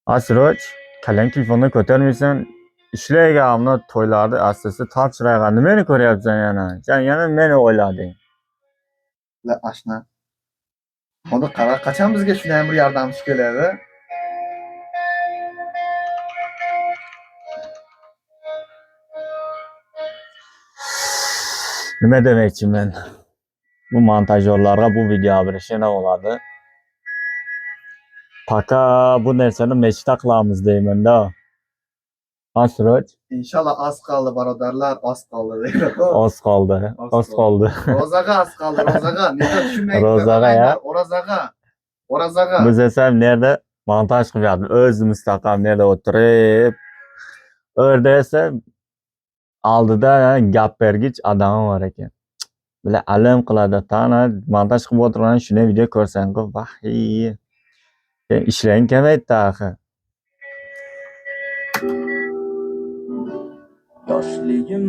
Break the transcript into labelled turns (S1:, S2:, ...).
S1: Asroch, kallang telefonni ko'tarmaysan. Ishlayganimni to'ylarda asosiy topshirgan nimani ko'ryapsan yana? Sen yana meni o'ylading.
S2: La ashna. Hozir qara qachon bizga shunday bir yordamchi keladi?
S1: Nima demoqchiman? Bu montajyorlarga bu video berishina bo'ladi. Paka bu narsani mechta qilamiz deyman-da. Asroch,
S2: İnşallah az qaldı barodarlar, az qaldı deydi.
S1: oz qoldi. Oz qoldi.
S2: Rozaga az qaldı, rozaga. Nega tushunmaydi?
S1: Rozaga ya.
S2: Orazaga. Orazaga.
S1: Biz esa nerede montaj qilyapmiz. O'z mustaqil nerede o'tirib, orada esa oldida gap bergich odam bor ekan. Bular alam qiladi. Tana montaj qilib o'tirgan shuni video ko'rsang-ku, vahiy. Sen ishlang kamaydi axir.
S3: Yoshligim